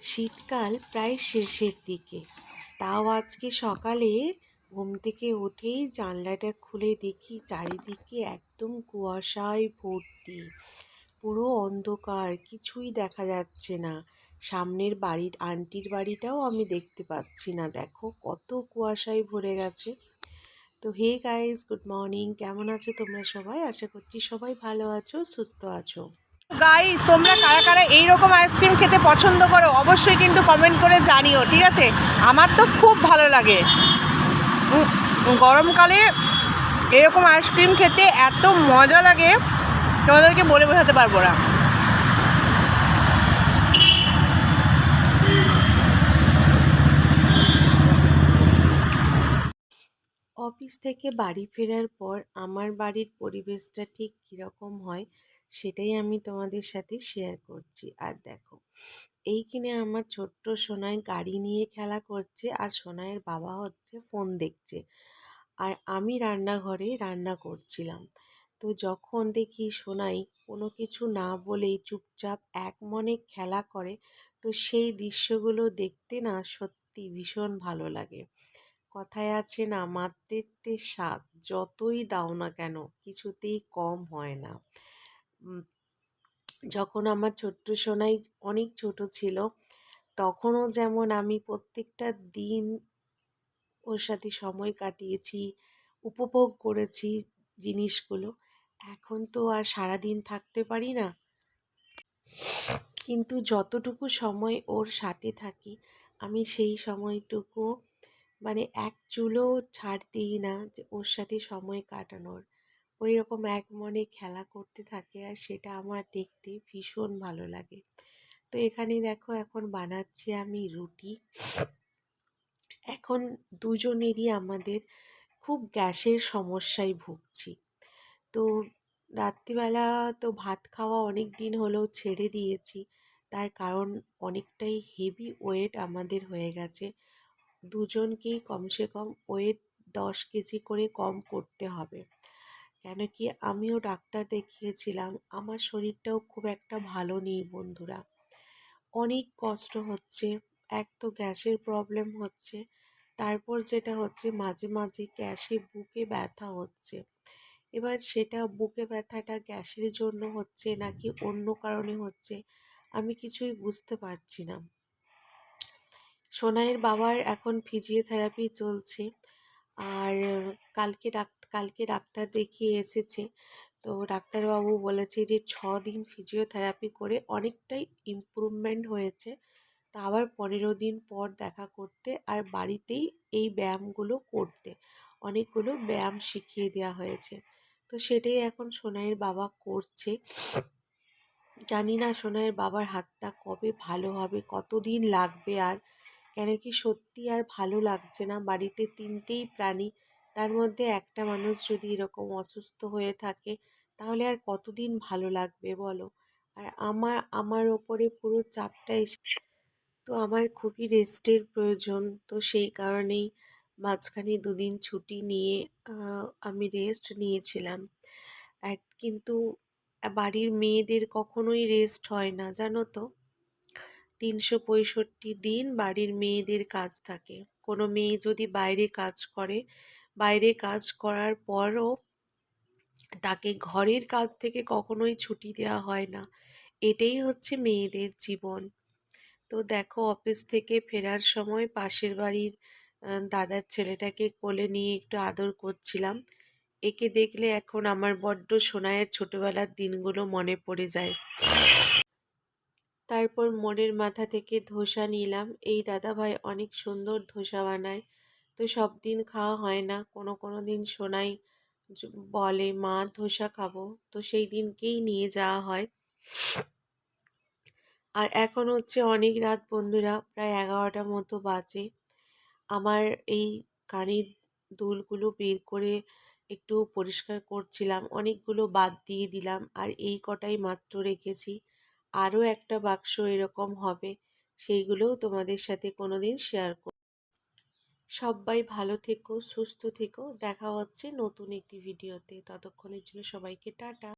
শীতকাল প্রায় শেষের দিকে, তাও আজকে সকালে ঘুম থেকে উঠেই জানলাটা খুলে দেখি চারিদিকে একদম কুয়াশায় ভর্তি, পুরো অন্ধকার, কিছুই দেখা যাচ্ছে না। সামনের বাড়ির আন্টির বাড়িটাও আমি দেখতে পাচ্ছি না, দেখো কত কুয়াশায় ভরে গেছে। তো হে গাইস, গুড মর্নিং, কেমন আছো তোমরা সবাই? আশা করছি সবাই ভালো আছো, সুস্থ আছো। গাইস, তোমরা কারা কারা এইরকম আইসক্রিম খেতে পছন্দ করো অবশ্যই কিন্তু কমেন্ট করে জানিও, ঠিক আছে? আমার তো খুব ভালো লাগে গরমকালে এরকম আইসক্রিম খেতে, এত মজা লাগে তোমাদেরকে বলে বোঝাতে পারবো না। অফিস থেকে বাড়ি ফেরার পর আমার বাড়ির পরিবেশটা ঠিক কীরকম হয় সেটাই আমি তোমাদের সাথে শেয়ার করছি। আর দেখো, এইখানে আমার ছোট্ট সোনাই গাড়ি নিয়ে খেলা করছে, আর সোনাইয়ের বাবা হচ্ছে ফোন দেখছে, আর আমি রান্নাঘরে রান্না করছিলাম। তো যখন দেখি সোনাই কোনো কিছু না বলেই চুপচাপ এক মনে খেলা করে, তো সেই দৃশ্যগুলো দেখতে না সত্যি ভীষণ ভালো লাগে। কথায় আছে না, মাতৃত্বের স্বাদ যতই দাও না কেন কিছুতেই কম হয় না। যখন আমার ছোট্ট সোনাই অনেক ছোট ছিল, তখনও যেমন আমি প্রত্যেকটা দিন ওর সাথে সময় কাটিয়েছি, উপভোগ করেছি জিনিসগুলো। এখন তো আর সারাদিন থাকতে পারি না, কিন্তু যতটুকু সময় ওর সাথে থাকি আমি সেই সময়টুকু মানে এক চুলও ছাড় দিই না যে ওর সাথে সময় কাটানোর। ওই রকম এক মনে খেলা করতে থাকে, আর সেটা আমার দেখতে ভীষণ ভালো লাগে। তো এখানে দেখো, এখন বানাচ্ছি আমি রুটি। এখন দুজনেরই আমাদের খুব গ্যাসের সমস্যায় ভুগছি। তো রাত্রিবেলা তো ভাত খাওয়া অনেক দিন হলেও ছেড়ে দিয়েছি, তার কারণ অনেকটাই হেভি ওয়েট আমাদের হয়ে গেছে। দুজনকেই কমসে কম ওয়েট 10 কেজি করে কম করতে হবে। কেন কি, আমিও ডাক্তার দেখিয়েছিলাম, আমার শরীরটাও খুব একটা ভালো নেই বন্ধুরা। অনেক কষ্ট হচ্ছে, এক তো গ্যাসের প্রবলেম হচ্ছে, তারপর যেটা হচ্ছে মাঝে মাঝে গ্যাসে বুকে ব্যথা হচ্ছে। এবার সেটা বুকে ব্যথাটা গ্যাসের জন্য হচ্ছে নাকি অন্য কারণে হচ্ছে আমি কিছুই বুঝতে পারছি না। সোনাইয়ের বাবার এখন ফিজিওথেরাপি চলছে, আর কালকে ডাক্তার দেখিয়ে এসেছে। তো ডাক্তারবাবু বলেছে যে 6 দিন ফিজিওথেরাপি করে অনেকটাই ইমপ্রুভমেন্ট হয়েছে, তো আবার 15 দিন পর দেখা করতে, আর বাড়িতেই এই ব্যায়ামগুলো করতে। অনেকগুলো ব্যায়াম শিখিয়ে দেওয়া হয়েছে, তো সেটাই এখন সোনাইয়ের বাবা করছে। জানি না সোনাইয়ের বাবার হাতটা কবে ভালো হবে, কতদিন লাগবে। আর কেন কি সত্যি আর ভালো লাগছে না, বাড়িতে 3টেই প্রাণী, তার মধ্যে একটা মানুষ যদি এরকম অসুস্থ হয়ে থাকে তাহলে আর কতদিন ভালো লাগবে বলো। আর আমার ওপরে পুরো চাপটা এসে, তো আমার খুবই রেস্টের প্রয়োজন। তো সেই কারণেই মাঝখানে 2 দিন ছুটি নিয়ে আমি রেস্ট নিয়েছিলাম। কিন্তু বাড়ির মেয়েদের কখনোই রেস্ট হয় না, জানো তো। 365 দিন বাড়ির মেয়েদের কাজ থাকে। কোনো মেয়ে যদি বাইরে কাজ করে, বাইরে কাজ করার পরও তাকে ঘরের কাজ থেকে কখনোই ছুটি দেওয়া হয় না। এটাই হচ্ছে মেয়েদের জীবন। তো দেখো, অফিস থেকে ফেরার সময় পাশের বাড়ির দাদার ছেলেটাকে কোলে নিয়ে একটু আদর করছিলাম। একে দেখলে এখন আমার বড্ড সোনাইয়ের ছোটবেলার দিনগুলো মনে পড়ে যায়। তারপর মোড়ের মাথা থেকে ধোসা নিলাম। এই দাদাভাই অনেক সুন্দর ধোসা বানায়, তো সব দিন খাওয়া হয় না। কোনো দিন সোনাই বলে মা ধোসা খাবো, তো সেই দিনকেই নিয়ে যাওয়া হয়। আর এখন হচ্ছে অনেক রাত বন্ধুরা, প্রায় 11টার মতো বাজে। আমার এই কানের দুলগুলো বের করে একটু পরিষ্কার করছিলাম, অনেকগুলো বাদ দিয়ে দিলাম, আর এই কটাই মাত্র রেখেছি। আরও একটা বাক্স এরকম হবে, সেইগুলোও তোমাদের সাথে কোনো দিন শেয়ার করব। সবাই ভালো থেকো, সুস্থ থেকো, দেখা হচ্ছে নতুন একটি ভিডিওতে। ততক্ষণের জন্য সবাইকে টাটা।